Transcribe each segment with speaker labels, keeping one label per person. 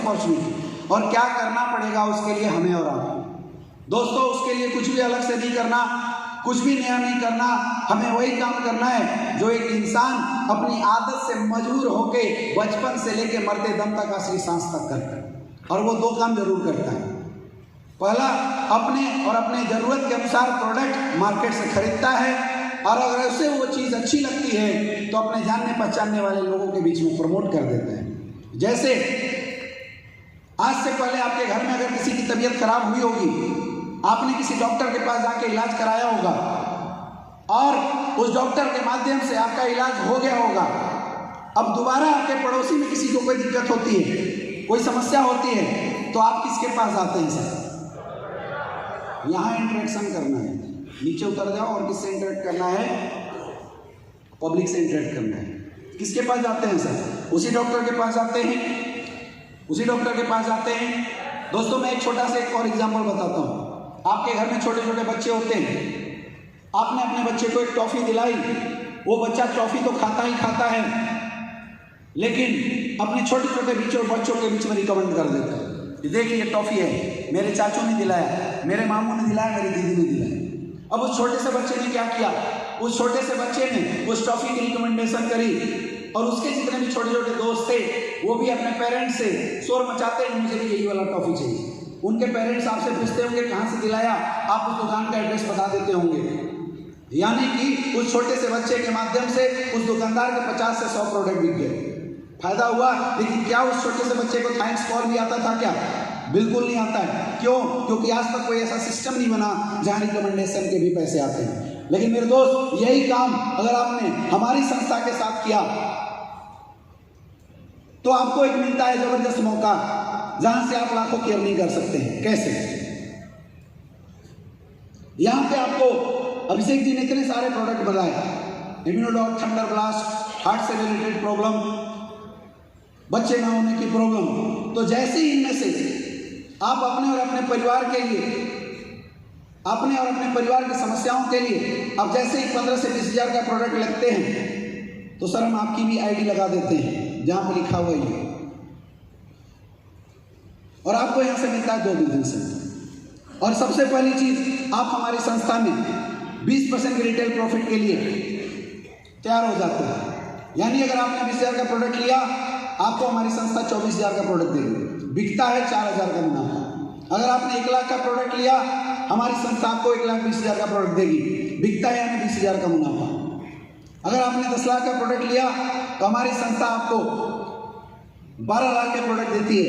Speaker 1: Opportunity. और क्या करना पड़ेगा उसके लिए हमें और आपको। दोस्तों उसके लिए कुछ भी अलग से नहीं करना, कुछ भी नया नहीं करना, हमें वही काम करना है जो एक इंसान अपनी आदत से मजबूर होके बचपन से लेके मरते दम तक आखिरी सांस तक करता है। और वो दो काम जरूर करता है। पहला, अपने और अपने ज़रूरत के अनुसार प्रोडक्ट मार्केट से खरीदता है, और अगर उसे वो चीज़ अच्छी लगती है तो अपने जानने पहचानने वाले लोगों के बीच में प्रमोट कर देता है। जैसे आज से पहले आपके घर में अगर किसी की तबीयत खराब हुई होगी, आपने किसी डॉक्टर के पास जाके इलाज कराया होगा और उस डॉक्टर के माध्यम से आपका इलाज हो गया होगा। अब दोबारा आपके पड़ोसी में किसी को कोई दिक्कत होती है, कोई समस्या होती है, तो आप किसके पास जाते हैं सर? यहाँ इंटरेक्शन करना है, नीचे उतर जाओ और किससे इंटरेक्ट करना है? पब्लिक से इंटरेक्ट करना है। किसके पास जाते हैं सर? उसी डॉक्टर के पास जाते हैं, उसी डॉक्टर के पास जाते हैं। दोस्तों मैं एक छोटा सा एक और एग्जाम्पल बताता हूँ। आपके घर में छोटे छोटे बच्चे होते हैं, आपने अपने बच्चे को एक टॉफ़ी दिलाई, वो बच्चा टॉफ़ी तो खाता ही खाता है, लेकिन अपने छोटे छोटे बच्चों के बीच में रिकमेंड कर देता है, देखिए ये टॉफ़ी है, मेरे चाचू ने दिलाया, मेरे मामू ने दिलाया, मेरी दीदी ने दिलाया। अब उस छोटे से बच्चे ने क्या किया? उस छोटे से बच्चे ने उस टॉफ़ी की रिकमेंडेशन करी, और उसके जितने भी छोटे छोटे दोस्त थे वो भी अपने पेरेंट्स से शोर मचाते हैं, मुझे भी यही वाला टॉफ़ी चाहिए। उनके पेरेंट्स आपसे पूछते होंगे कहाँ से दिलाया, आप उस दुकान का एड्रेस बता देते होंगे। यानी कि उस छोटे से बच्चे के माध्यम से उस दुकानदार के 50 से 100 प्रोडक्ट बिक गए, फायदा हुआ। लेकिन क्या उस छोटे से बच्चे को थैंक्स कॉल भी आता था क्या? बिल्कुल नहीं आता है। क्यों? क्योंकि आज तक कोई ऐसा सिस्टम नहीं बना जहाँ रिकमेंडेशन के भी पैसे आते हैं। लेकिन मेरे दोस्त यही काम अगर आपने हमारी संस्था के साथ किया तो आपको एक मिलता है जबरदस्त मौका, जहां से आप लाखों की अर्निंग कर सकते हैं। कैसे? यहां पे आपको अभिषेक जी ने इतने सारे प्रोडक्ट बताए, इम्यूनोडॉक, थंडर ब्लास्ट, हार्ट से रिलेटेड प्रॉब्लम, बच्चे ना होने की प्रॉब्लम। तो जैसे ही इनमें से आप अपने और अपने परिवार के लिए, अपने और अपने परिवार की समस्याओं के लिए अब जैसे ही 15 से 20 हज़ार का प्रोडक्ट लगते हैं तो सर हम आपकी भी आईडी लगा देते हैं जहां पर लिखा हुआ है, और आपको यहां से मिलता है 2 बिजनेस सेंटर। और सबसे पहली चीज, आप हमारी संस्था में 20% रिटेल प्रॉफिट के लिए तैयार हो जाते हैं। यानी अगर आपने 20,000 का प्रोडक्ट लिया, आपको हमारी संस्था 24,000 का प्रोडक्ट देगी, बिकता है 4,000 का मुनाफा। अगर आपने 1 लाख का प्रोडक्ट लिया, हमारी संस्था आपको 1,20,000 का प्रोडक्ट देगी, बिकता है यानी 20,000 का मुनाफा। अगर आपने 10 लाख का प्रोडक्ट लिया तो हमारी संस्था आपको 12 लाख के प्रोडक्ट देती है,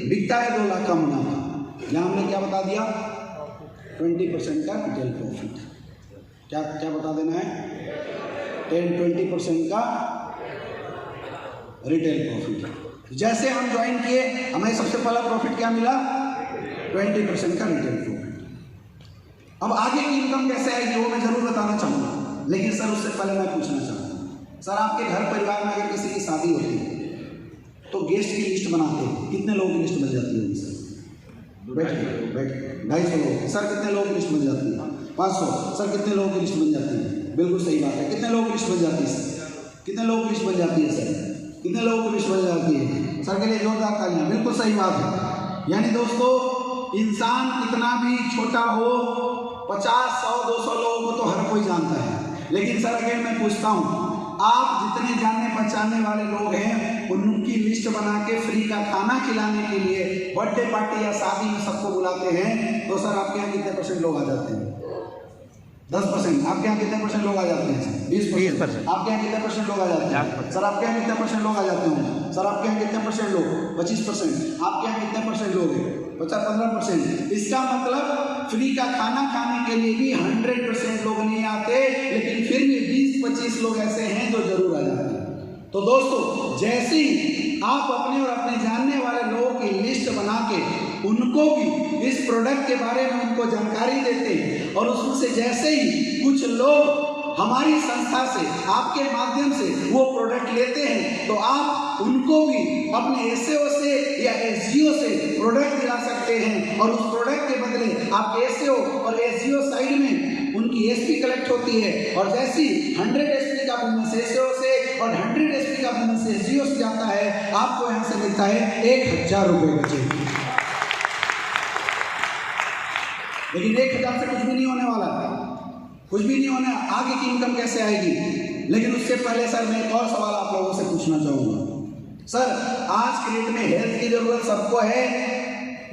Speaker 1: बिकता है 2 लाख का मुनाफा। यहाँ हमने क्या बता दिया? 20% का रिटेल प्रॉफिट। क्या क्या बता देना है? 10-20% का रिटेल प्रॉफिट। जैसे हम ज्वाइन किए, हमें सबसे पहला प्रॉफिट क्या मिला? 20% का रिटेल प्रॉफिट। अब आगे की इनकम कैसे आएगी वो मैं जरूर बताना चाहूँगा, लेकिन सर उससे पहले मैं पूछना चाहूँगा, सर आपके घर परिवार में अगर किसी की शादी होती है तो गेस्ट की लिस्ट बनाते हैं, कितने लोगों की लिस्ट बन जाती होगी सर? बैठ 250 लोग। सर कितने लोगों की लिस्ट बन जाती है? 500। सर कितने लोगों की लिस्ट बन जाती है? बिल्कुल सही बात है। कितने लोगों की लिस्ट बन जाती है सर? कितने लोगों की लिस्ट बन जाती है सर? कितने लोगों की लिस्ट बन जाती है? सर के लिए जोरदार तालियां। बिल्कुल सही बात है। यानी दोस्तों इंसान कितना भी छोटा हो, 50, 100, 200 लोगों को तो हर कोई जानता है। लेकिन सर अगर मैं पूछता हूँ, आप जितने जानने पहचानने वाले लोग हैं उनकी लिस्ट बना के फ्री का खाना खिलाने के लिए बर्थडे पार्टी या शादी में सबको बुलाते हैं, तो सर आपके यहाँ कितने % लोग आ जाते हैं? 10%। आपके यहाँ कितने % लोग आ जाते हैं? 20%। आपके यहाँ कितने % लोग आ जाते हैं? सर आपके यहाँ कितने % लोग आ जाते हैं? सर आपके यहाँ कितने % लोग? 25%। आपके यहाँ कितने % लोग हैं? 15%। इसका मतलब फ्री का खाना खाने के लिए भी 100% लोग नहीं आते, लेकिन फिर भी 20-25 लोग ऐसे हैं जो जरूर आ जाते हैं। तो दोस्तों जैसे ही आप अपने और अपने जानने वाले लोगों की लिस्ट बना के उनको भी इस प्रोडक्ट के बारे में उनको जानकारी देते हैं, और उसमें से जैसे ही कुछ लोग हमारी संस्था से आपके माध्यम से वो प्रोडक्ट लेते हैं, तो आप उनको भी अपने एसईओ से या एसजीओ से प्रोडक्ट दिला सकते हैं, और उस प्रोडक्ट के बदले आपके एसईओ और एसजीओ साइड में उनकी एसपी कलेक्ट होती है, और जैसी 100 एसपी का का बिजनेस एसईओ से और 100 एसपी का बिजनेस एसईओ से जाता है, आपको यहाँ से मिलता है 1000 रुपये का चेक। लेकिन 1000 से कुछ भी नहीं होने वाला, कुछ भी नहीं होने, आगे की इनकम कैसे आएगी। लेकिन उससे पहले सर मैं एक और सवाल आप लोगों से पूछना चाहूँगा। सर आज के डेट में हेल्थ की जरूरत सबको है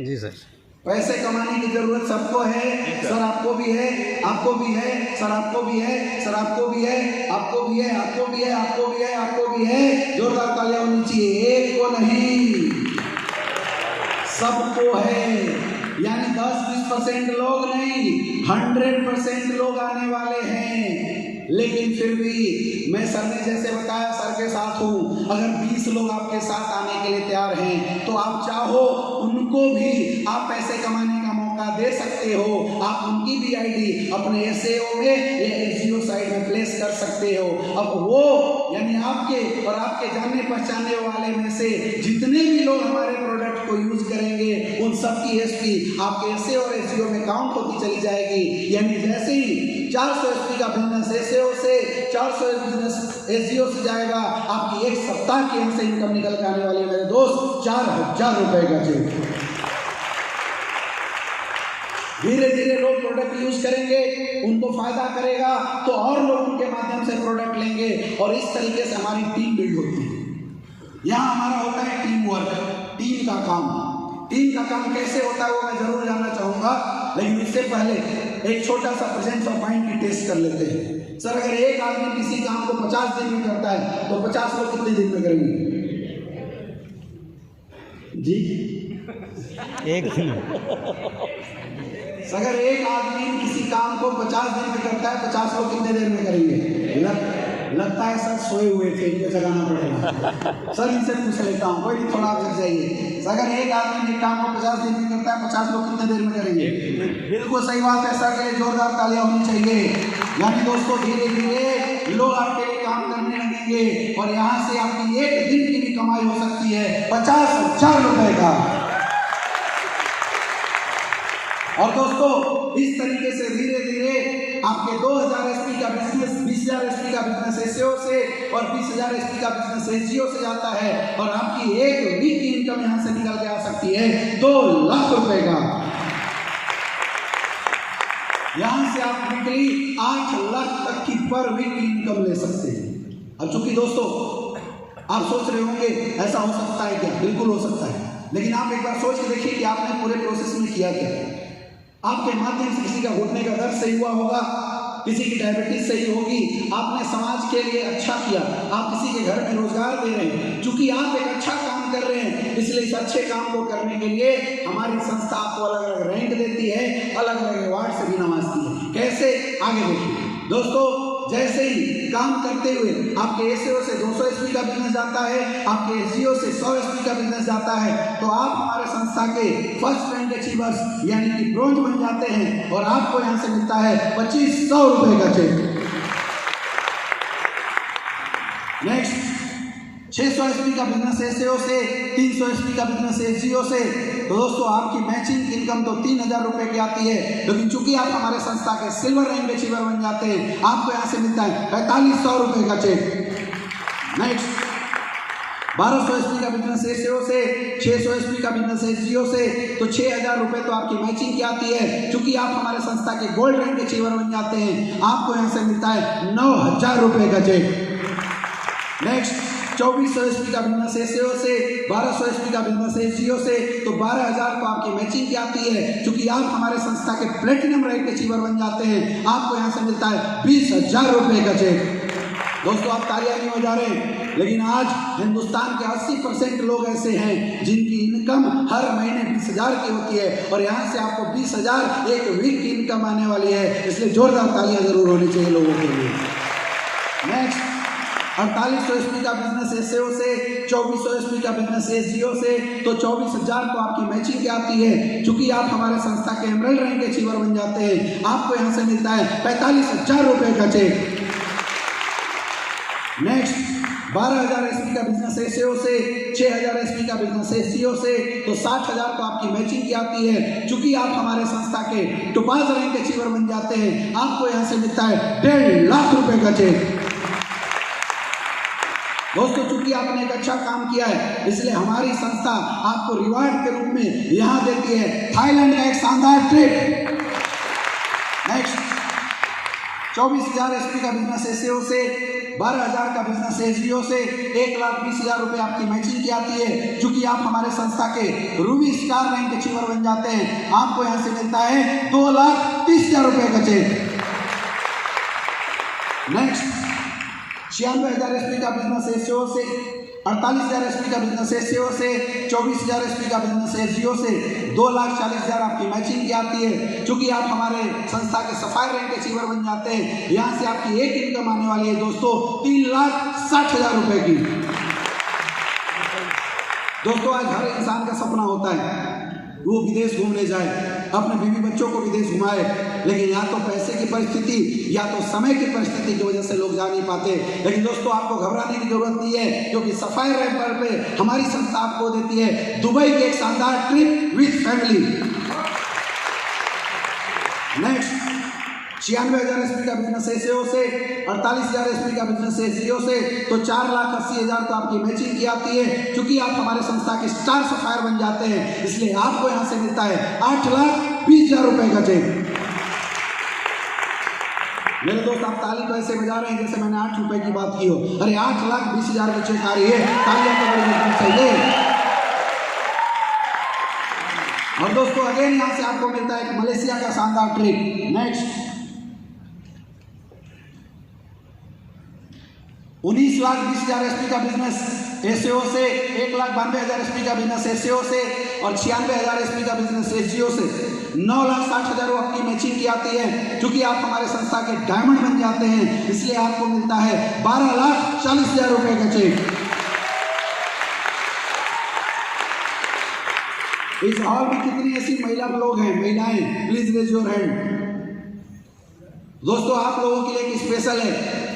Speaker 2: जी सर,
Speaker 1: पैसे कमाने की जरूरत सबको है सर, आपको भी है, आपको भी है सर, आपको भी है सर, आपको भी है, आपको भी है, आपको भी है, आपको भी है, आपको भी है। जोरदार तालियां होनी चाहिए, एक को नहीं सबको है। यानी 10-20% लोग नहीं, 100% लोग आने वाले हैं। लेकिन फिर भी मैं सर ने जैसे बताया सर के साथ हूँ, अगर 20 लोग आपके साथ आने के लिए तैयार हैं तो आप चाहो उनको भी आप पैसे कमाने का मौका दे सकते हो। आप उनकी भी आईडी अपने एसईओ में या एसईओ साइट में प्लेस कर सकते हो। अब वो यानी आपके और आपके जानने पहचानने वाले में से जितने भी लोग हमारे प्रोडक्ट को यूज करेंगे उन सब की एसपी आपके एसईओ और एसईओ में काउंट होती चली जाएगी। यानी जैसे ही 400 एसपी का बिजनेस एसईओ से 400 बिजनेस एसईओ से जाएगा, आपकी एक सप्ताह की यहाँ से इनकम निकल के आने वाली है मेरे दोस्त, 4000 रुपए का चेक। धीरे धीरे लोग प्रोडक्ट यूज करेंगे, उनको फायदा करेगा तो और लोग उनके माध्यम से प्रोडक्ट लेंगे और इस तरीके से हमारी टीम बिल्ड होती है। यहाँ हमारा होता है टीम वर्क, टीम का काम। टीम का काम कैसे होता है वो मैं जरूर जानना चाहूँगा, लेकिन उससे पहले एक छोटा सा प्रेजेंस ऑफ माइंड की टेस्ट कर लेते हैं। सर अगर एक आदमी किसी काम को 50 दिन में करता है तो 50 लोग कितने दिन में करेंगे जी?
Speaker 2: एक दिन।
Speaker 1: अगर एक आदमी किसी काम को 50 दिन में करता है, 50 लोग कितने देर में करेंगे? लगता है सर सोए हुए थे, इनको जगाना पड़ेगा। सर इनसे पूछ लेता हूँ, कोई नहीं, थोड़ा आप जग जाइए। अगर एक आदमी एक काम को 50 दिन में करता है, 50 लोग कितने देर में करेंगे? बिल्कुल सही बात है सर, के लिए जोरदार तालियां होनी चाहिए। यानी दोस्तों धीरे धीरे लोग आपके लिए काम करने लगेंगे और यहाँ से आपकी एक दिन की भी कमाई हो सकती है 50,000 रुपए का। और दोस्तों इस तरीके से धीरे धीरे आपके 2000 एसपी का बिजनेस 20,000 एसपी का बिजनेस एसईओ से और 20,000 एसपी का बिजनेस एसईओ से जाता है और आपकी एक वीक की इनकम यहां से निकल के आ सकती है 2 लाख रुपए का। यहां से आप वीकली 8 लाख तक की पर वीक की इनकम ले सकते हैं। अब चूंकि दोस्तों आप सोच रहे होंगे ऐसा हो सकता है क्या? बिल्कुल हो सकता है, लेकिन आप एक बार सोच के देखिए कि आपने पूरे प्रोसेस में किया क्या। आपके माध्यम से किसी का घुटने का दर्द सही हुआ होगा, किसी की डायबिटीज सही होगी, आपने समाज के लिए अच्छा किया, आप किसी के घर में रोजगार दे रहे हैं। चूंकि आप एक अच्छा काम कर रहे हैं इसलिए इस अच्छे काम को करने के लिए हमारी संस्था आपको अलग अलग रैंक देती है, अलग अलग अवार्ड से भी नवाजती है। कैसे? आगे देखिए दोस्तों, जैसे ही काम करते हुए आपके एसईओ से 200 एसपी का बिजनेस जाता है, आपके एसईओ से 100 एसपी का बिजनेस जाता है, तो आप हमारे संस्था के फर्स्ट रैंक अचीवर्स यानी कि ब्रोंज बन जाते हैं और आपको यहां से मिलता है 2500 रुपए का चेक। नेक्स्ट 600 एसपी का बिजनेस एसईओ से, 300 एसपी का बिजनेस एसईओ से, तो दोस्तों आपकी मैचिंग इनकम तो 3000 रुपए की आती है, लेकिन चूंकि आप हमारे संस्था के सिल्वर रैंक अचीवर बन जाते हैं आपको यहाँ से मिलता है 4500 रुपए का चेक। नेक्स्ट 1200 एसपी का बिजनेस एसईओ से, 600 एसपी का बिजनेस एसईओ से, तो 6000 रुपए तो आपकी मैचिंग की आती है। चूंकि आप हमारे संस्था के गोल्ड रैंक अचीवर बन जाते हैं आपको यहाँ से मिलता है 9000 रुपए का चेक। नेक्स्ट 2400 एसपी का बिजनेस एसईओ से, 1200 एसपी का बिजनेस एसईओ से, तो 12000 को आपकी मैचिंग की आती है। क्योंकि आप हमारे संस्था के प्लेटिनम रैंक अचीवर बन जाते हैं आपको यहाँ से मिलता है 20,000 रुपए का चेक। दोस्तों आप तालियां नहीं बजा रहे, लेकिन आज हिंदुस्तान के 80% लोग ऐसे हैं जिनकी इनकम हर महीने 20,000 की होती है और यहाँ से आपको 20,000 एक वीक की इनकम आने वाली है, इसलिए जोरदार तालियां जरूर होनी चाहिए लोगों के लिए। नेक्स्ट 4800 एसपी का बिजनेस एसईओ से, 2400 एसपी का बिजनेस एसईओ से, तो 24,000 को आपकी मैचिंग की आती है। चूंकि आप हमारे संस्था के एमरल्ड रैंक अचीवर बन जाते हैं आपको यहाँ से मिलता है 45,000 रुपए का चेक। नेक्स्ट 12,000 एसपी का बिजनेस एसईओ से, 6,000 एसपी का बिजनेस एसईओ से, तो 60,000 को आपकी मैचिंग की आती है। चूंकि आप हमारे संस्था के टोपाज रैंक अचीवर बन जाते हैं आपको यहाँ से मिलता है 1.5 लाख रुपए का चेक। दोस्तों, चूंकि आपने एक अच्छा काम किया है, इसलिए हमारी संस्था आपको रिवार्ड के रूप में यहाँ देती है थाईलैंड का एक शानदार ट्रिप। नेक्स्ट, 24,000 SP का बिजनेस एसईओ से, 12,000 का बिजनेस एसईओ से, 1,20,000 रुपये आपकी मैचिंग की आती है। चूंकि आप हमारे संस्था के रूबी स्टार रैंक अचीवर बन जाते हैं, आपको यहाँ से मिलता है 2,30,000 रुपये का चेक। नेक्स्ट, 96,000 SP का बिजनेस एसईओ से, 48,000 SP का बिजनेस एसईओ से, 24,000 SP का बिजनेस एसईओ से, 2,40,000 आपकी मैचिंग की आती है। चूंकि आप हमारे संस्था के सफायर रैंक अचीवर बन जाते हैं, यहाँ से आपकी एक इनकम आने वाली है दोस्तों 3,60,000 रुपए की। दोस्तों, आज हर इंसान का सपना होता है वो विदेश घूमने जाए, अपने बीवी बच्चों को विदेश घुमाए, लेकिन या तो पैसे की परिस्थिति या तो समय की परिस्थिति की वजह से लोग जा नहीं पाते। लेकिन दोस्तों, आपको घबराने की जरूरत नहीं है, क्योंकि सफायर रैंपर पे हमारी संस्था आपको देती है दुबई की एक शानदार trip with family. Next, 96,000 SP का बिजनेस एसईओ से, 48,000 SP का बिजनेस एसईओ से, तो 4,80,000 तो आपकी मैचिंग की आती है। चूंकि आप हमारे संस्था के स्टार सफायर बन जाते हैं, इसलिए आपको यहाँ से मिलता है 8,20,000 रुपए का चेक। मेरे दोस्त, आप ताली तो ऐसे बजा रहे हैं जैसे मैंने 8 रुपए की बात की हो। अरे 8,20,000 की चेक आ रही है, तालियां तो बड़ी मजबूत चाहिए। और दोस्तों, अगेन यहाँ से आपको मिलता है मलेशिया का शानदार ट्रिप। नेक्स्ट, 19,20,000 SP का बिजनेस एसईओ से, 1,92,000 SP का बिजनेस एसईओ से, और 96,000 SP का बिजनेस एसईओ से 9,60,000 आपकी मैचिंग की आती है। क्योंकि आप हमारे संस्था के डायमंड बन जाते हैं, इसलिए आपको मिलता है 12,40,000 रुपए का चेक। इस हॉल में कितनी ऐसी महिला लोग हैं, महिलाएं, प्लीज रेज योर हैंड। दोस्तों, आप लोगों के लिए एक स्पेशल है,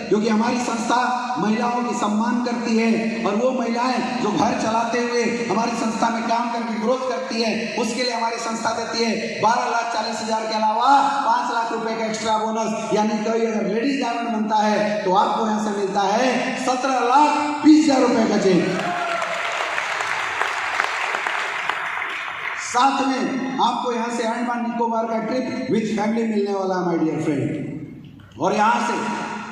Speaker 1: क्योंकि हमारी संस्था महिलाओं की सम्मान करती है, और वो महिलाएं जो घर चलाते हुए हमारी संस्था में काम करके ग्रोथ करती है, उसके लिए हमारी संस्था देती है 12,40,000 के अलावा 5 लाख रुपए का एक्स्ट्रा बोनस। यानी कोई अगर लेडीज डायमंड बनता है तो आपको यहाँ से मिलता है 17,20,000 रुपए का चेक। साथ में आपको यहाँ से अंडमान निकोबार का ट्रिप विद फैमिली मिलने वाला है माय डियर फ्रेंड। और यहाँ से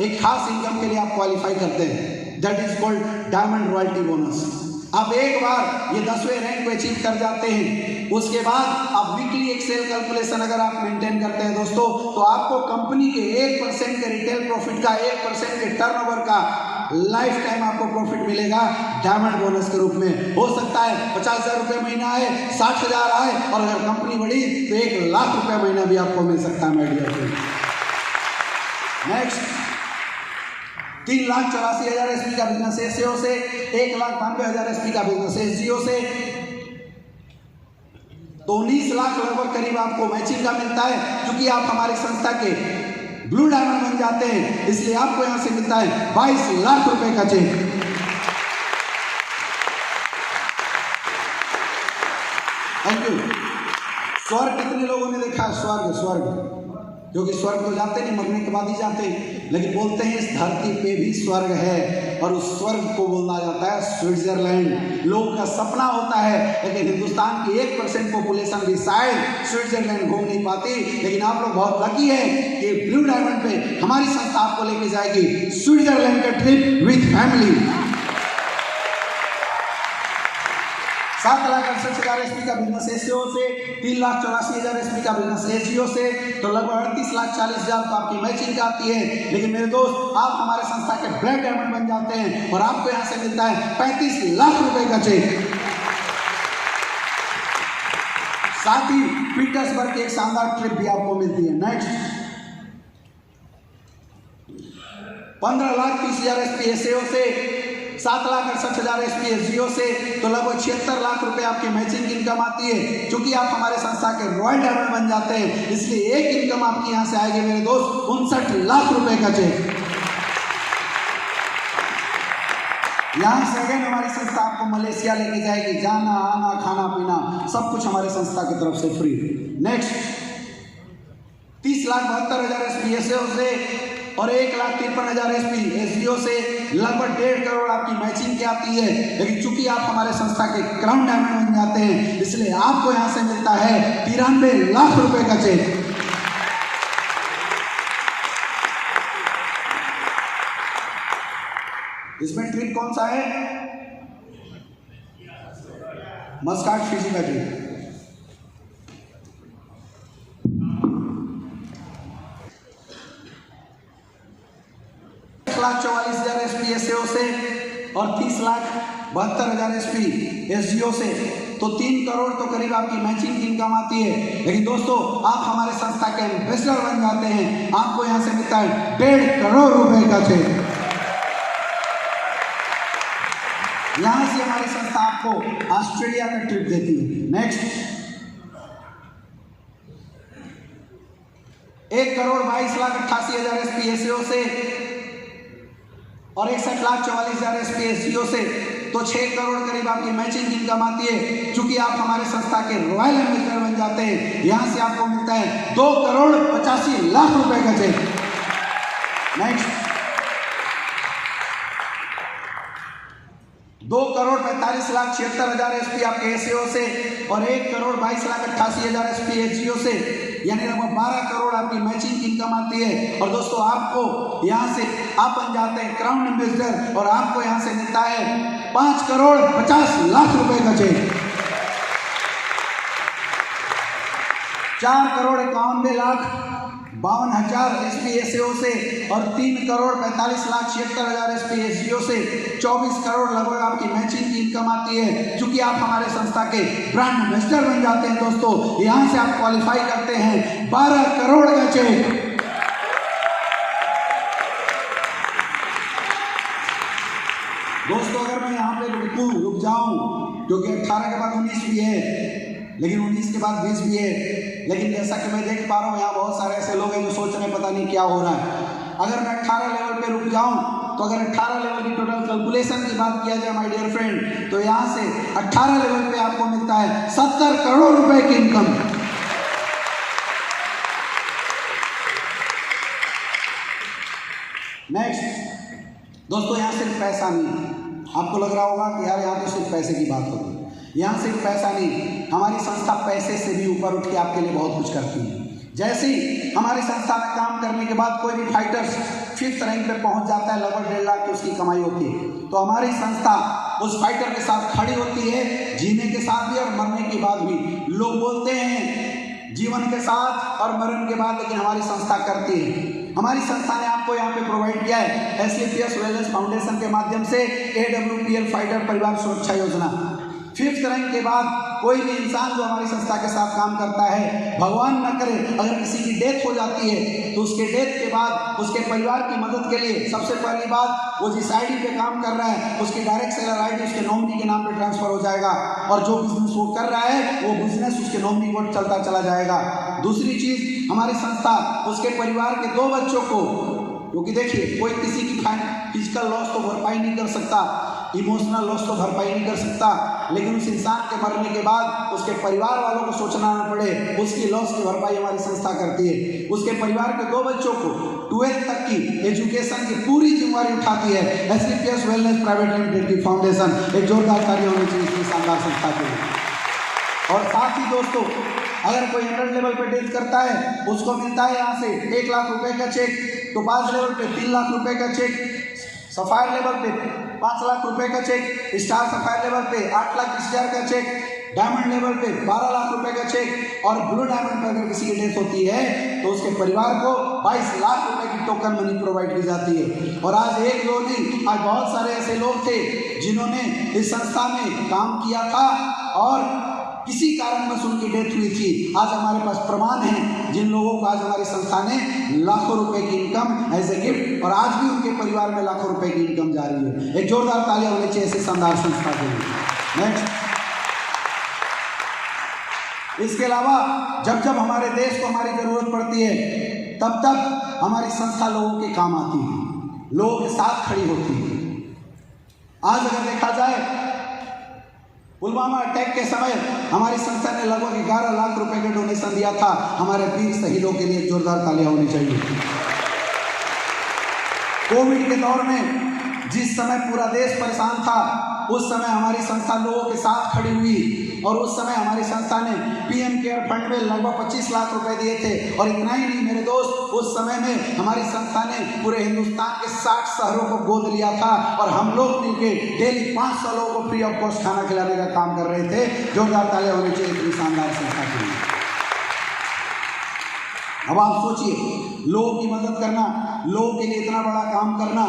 Speaker 1: एक खास इनकम के लिए आप क्वालिफाई करते हैं, that is called diamond royalty bonus. आप एक बार ये 10वें रैंक पे अचीव कर जाते हैं, उसके बाद आप वीकली एक्सेल कैलकुलेशन अगर आप मेंटेन करते हैं दोस्तों, तो आपको कंपनी के 1% के रिटेल प्रॉफिट का, 1% के टर्नओवर का लाइफ टाइम आपको प्रॉफिट मिलेगा डायमंड बोनस के रूप में। हो सकता है 50,000 रुपये महीना आए, 60,000 आए, और अगर कंपनी बढ़ी तो 1 लाख रुपये महीना भी आपको मिल सकता है my dear friend. Next, 3,84,000 SP का बिजनेस एसईओ से, 1,92,000 SP का बिजनेस एसजीओ से, तो 19 लाख लगभग करीब आपको मैचिंग का मिलता है। क्योंकि आप हमारी संस्था के ब्लू डायमंड बन जाते हैं, इसलिए आपको यहां से मिलता है 22 लाख रुपए का चेक। Thank you. स्वर्ग कितने लोगों ने देखा? स्वर्ग, क्योंकि स्वर्ग तो जाते नहीं, मरने के बाद ही जाते हैं, लेकिन बोलते हैं इस धरती पे भी स्वर्ग है, और उस स्वर्ग को बोला जाता है स्विट्जरलैंड। लोग का सपना होता है, लेकिन हिंदुस्तान की 1% पॉपुलेशन भी शायद स्विट्जरलैंड घूम नहीं पाती। लेकिन आप लोग बहुत लकी है कि ब्लू डायमंड पे हमारी संस्था आपको लेके जाएगी स्विट्जरलैंड का ट्रिप विथ फैमिली। 7,68,000 SP का बिजनेस एसईओ से, 3,84,000 SP का बिजनेस एसजीओ से, तो लगभग 38,40,000 तो आपकी मैचिंग का आती है। लेकिन मेरे दोस्त, आप हमारे संस्था के ब्लैक डायमंड बन जाते हैं, और आपको यहाँ से मिलता है 35 लाख रुपए का चेक। साथ ही पीटर्सबर्ग की एक शानदार ट्रिप भी आपको मिलती है। नेक्स्ट, 15,30,000 SP एसईओ से, 7,68,000 SP एसजीओ से, तो लगभग 76 लाख रुपए आपकी मैचिंग इनकम आती है। क्योंकि आप हमारे संस्था के रॉयल डायमंड बन जाते हैं, इसलिए एक इनकम आपकी यहाँ से आएगी मेरे दोस्त 59 लाख रुपए का चेक। यहाँ से अगेन हमारी संस्था आपको मलेशिया लेके जाएगी, जाना आना खाना पीना सब कुछ हमारे संस्था की तरफ से फ्री। नेक्स्ट, 30,72,000 SP एसईओ से, और 1,53,000 SP एसजीओ से, लगभग 1.5 करोड़ आपकी मैचिंग की आती है, लेकिन चूंकि आप हमारे संस्था के क्राउन डायमंड बन जाते हैं, इसलिए आपको यहाँ से मिलता है 93 लाख रुपए का चेक। इसमें ट्रिक कौन सा है? मस्काट फिजी का ट्रिक। 1,44,000 एसपी एसएओ से और 30,72,000 एसपी एसजीओ से, तो 3 करोड़ तो करीब आपकी मैचिंग की इनकम आती है। लेकिन दोस्तों, आप हमारे संस्था के एम्बेसडर बन जाते हैं, आपको यहाँ से मिलता है 1.5 करोड़ रुपए का चेक। यहां से हमारी संस्था आपको ऑस्ट्रेलिया का ट्रिप देती है। नेक्स्ट, 1,22,88,000 एसपी एसएओ से और 61,44,000 एसपी एसजीओ से, तो 6 करोड़ करीब आपकी मैचिंग इनकम आती है। चूंकि आप हमारे संस्था के रॉयल एम्बेसडर बन जाते हैं, यहां से आपको मिलता है 2,85,00,000 रुपए का चेक। नेक्स्ट, 2,45,76,000 एसपी आपके एसएओ से और 1,22,88,000 एसपी एसजीओ से, यानी लगभग 12 करोड़ आपकी मैचिंग इनकम आती है। और दोस्तों, आपको यहां से आप बन जाते हैं क्राउन एम्बेसडर और आपको यहां से मिलता है 5,50,00,000 रुपए का चेक। 4,51,52,000 एसपी एसएओ से और 3,45,76,000 एसपी एसजीओ से 24 करोड़ लगभग आपकी मैचिंग की इनकम आती है। चूंकि आप हमारे संस्था के ब्रांड एम्बेसडर बन जाते हैं दोस्तों, यहां से आप क्वालिफाई करते हैं 12 करोड़ का चेक। दोस्तों, अगर मैं यहाँ पे रुक जाऊं, क्योंकि 18 के बाद 19 भी है, लेकिन 19 के बाद 20 भी है, लेकिन जैसा कि मैं देख पा रहा हूँ यहाँ बहुत सारे ऐसे लोग हैं जो सोच रहे हैं पता नहीं क्या हो रहा है। अगर मैं 18 लेवल पे रुक जाऊं, तो अगर 18 लेवल की टोटल कैलकुलेशन की बात किया जाए माय डियर फ्रेंड, तो यहाँ से 18 लेवल पे आपको मिलता है 70 करोड़ रुपए की इनकम। नेक्स्ट दोस्तों, यहाँ सिर्फ पैसा नहीं, आपको लग रहा होगा कि यार यहाँ तो सिर्फ पैसे की बात होगी। यहाँ सिर्फ पैसा नहीं, हमारी संस्था पैसे से भी ऊपर उठ के आपके लिए बहुत कुछ करती है। जैसे ही हमारी संस्था में काम करने के बाद कोई भी फाइटर्स 5th रैंक पे पहुंच जाता है, लगभग 1.5 लाख की उसकी कमाई होती है, तो हमारी संस्था उस फाइटर के साथ खड़ी होती है, जीने के साथ भी और मरने के बाद भी। लोग बोलते हैं जीवन के साथ और मरण के बाद, लेकिन हमारी संस्था करती है। हमारी संस्था ने आपको यहाँ पे प्रोवाइड किया है SCPS वेलनेस फाउंडेशन के माध्यम से AWPL फाइटर परिवार सुरक्षा योजना। 5th रैंक के बाद कोई भी इंसान जो हमारी संस्था के साथ काम करता है, भगवान न करे अगर किसी की डेथ हो जाती है, तो उसके डेथ के बाद उसके परिवार की मदद के लिए सबसे पहली बात, वो जिस आईडी पे काम कर रहा है उसकी डायरेक्ट सेलर आईडी उसके नॉमिनी के नाम पे ट्रांसफर हो जाएगा, और जो बिजनेस वो कर रहा है वो बिजनेस उसके नॉमिनी को चलता चला जाएगा। दूसरी चीज, हमारी संस्था उसके परिवार के 2 बच्चों को, क्योंकि देखिए कोई किसी की फिजिकल लॉस तो भरपाई नहीं कर सकता, इमोशनल लॉस तो भरपाई नहीं कर सकता, लेकिन उस इंसान के मरने के बाद उसके परिवार वालों को सोचना न पड़े, उसकी लॉस की भरपाई हमारी संस्था करती है। उसके परिवार के 2 बच्चों को 12th तक की एजुकेशन की पूरी जिम्मेवारी उठाती है SCPS वेलनेस प्राइवेट लिमिटेड की फाउंडेशन। एक जोरदार ताली होनी चाहिए इतनी शानदार संस्था के लिए। और साथ ही दोस्तों, अगर कोई 100 लेवल पे डेथ करता है, उसको मिलता है यहाँ से 1 लाख रुपए का चेक, तो 5 लेवल पे 3 लाख रुपए का चेक, सफायर लेवल पे 5 लाख रुपए का चेक, स्टार सफायर लेवल पे 8,20,000 का चेक, डायमंड लेवल पे 12 लाख रुपए का चेक, और ब्लू डायमंड पे अगर किसी की डेथ होती है तो उसके परिवार को 22 लाख रुपए की टोकन मनी प्रोवाइड की जाती है। और आज एक दो नहीं, आज बहुत सारे ऐसे लोग थे जिन्होंने इस संस्था में काम किया था और किसी कारणवश उनकी डेथ हुई थी। आज हमारे पास प्रमाण है, जिन लोगों को आज हमारी संस्था ने लाखों रुपए की इनकम एज ए गिफ्ट, और आज भी उनके परिवार में लाखों रुपए की इनकम जारी है। एक जोरदार तालियां होनी चाहिए ऐसी शानदार संस्था के लिए। नेक्स्ट, इसके अलावा जब जब हमारे देश को हमारी जरूरत पड़ती है, तब तब हमारी संस्था लोगों के काम आती है, लोगों के साथ खड़ी होती है। आज अगर देखा जाए, पुलवामा अटैक के समय हमारी संस्था ने लगभग 11 लाख रुपए का डोनेशन दिया था हमारे वीर शहीदों के लिए। जोरदार तालियां होनी चाहिए। कोविड के दौर में जिस समय पूरा देश परेशान था, उस समय हमारी संस्था लोगों के साथ खड़ी हुई और उस समय हमारी संस्था ने पीएम केयर फंड में लगभग 25 लाख रुपए दिए थे। और इतना ही नहीं मेरे दोस्त, उस समय में हमारी संस्था ने पूरे हिंदुस्तान के 60 शहरों को गोद लिया था और हम लोग मिलकर डेली 500 लोगों को फ्री ऑफ कॉस्ट खाना खिलाने का काम कर रहे थे। जोरदार तालियां होनी चाहिए इतनी शानदार संस्था के लिए। अब आप सोचिए, लोगों की मदद करना, लोगों के लिए इतना बड़ा काम करना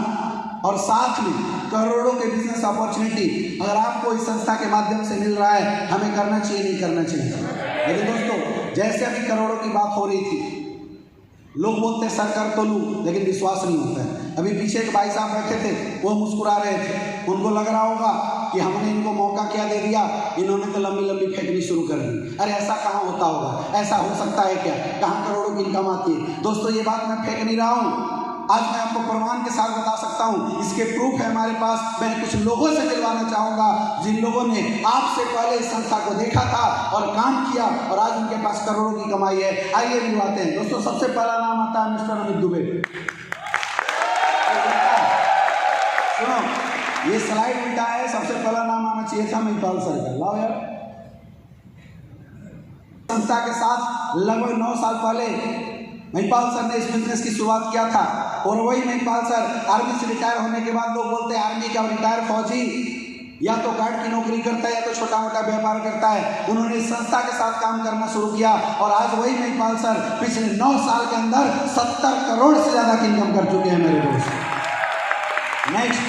Speaker 1: और साथ में करोड़ों के बिजनेस अपॉर्चुनिटी अगर आपको इस संस्था के माध्यम से मिल रहा है, हमें करना चाहिए नहीं करना चाहिए। लेकिन दोस्तों, जैसे अभी करोड़ों की बात हो रही थी, लोग बोलते हैं सर कर तो लूँ, लेकिन विश्वास नहीं होता है। अभी पीछे एक भाई साहब बैठे थे, वो मुस्कुरा रहे थे। उनको लग रहा होगा कि हमने इनको मौका क्या दे दिया, इन्होंने तो लंबी लंबी फेंकनी शुरू कर दी। अरे ऐसा कहाँ होता होगा, ऐसा हो सकता है क्या, कहाँ करोड़ों की इनकम आती है। दोस्तों, ये बात मैं फेंक नहीं रहा हूँ, आज मैं आपको प्रमाण के साथ बता सकता हूँ। इसके प्रूफ है हमारे पास। मैं कुछ लोगों से मिलवाना चाहूँगा जिन लोगों ने आपसे पहले इस संस्था को देखा था और काम किया और आज उनके पास करोड़ों की कमाई है। आइए मिलवाते हैं। दोस्तों, सबसे पहला नाम आता है मिस्टर अमित दुबे। सुनो, ये स्लाइड उल्टा है, सबसे पहला नाम आना चाहिए था महिपाल सर का। लाओ यार। संस्था के साथ लगभग 9 साल पहले महिपाल सर ने इस बिजनेस की शुरुआत किया था और वही महिपाल सर आर्मी से रिटायर होने के बाद, लोग बोलते हैं आर्मी का रिटायर फौजी या तो गार्ड की नौकरी करता है या तो छोटा मोटा व्यापार करता है, उन्होंने इस संस्था के साथ काम करना शुरू किया और आज वही महिपाल सर पिछले 9 साल के अंदर 70 करोड़ से ज्यादा की इनकम कर चुके हैं मेरे दोस्त। नेक्स्ट,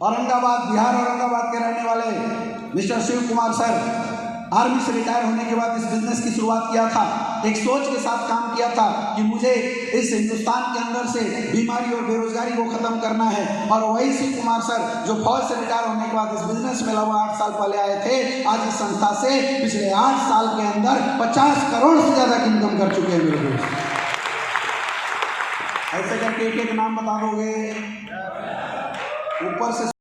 Speaker 1: औरंगाबाद, बिहार औरंगाबाद के रहने वाले mister Shiv Kumar sir, army से रिटायर होने के बाद इस बिजनेस की शुरुआत किया था। एक सोच के साथ काम किया था कि मुझे इस हिंदुस्तान के अंदर से बीमारी और बेरोजगारी को खत्म करना है। और वही शिव कुमार सर जो फौज से रिटायर होने के बाद इस बिजनेस में लगभग 8 साल पहले आए थे, आज इस संस्था से पिछले 8 साल के अंदर 50 करोड़ से ज्यादा की इनकम कर चुके हैं मेरे दोस्त। ऐसे करके एक एक नाम बता दोगे ऊपर से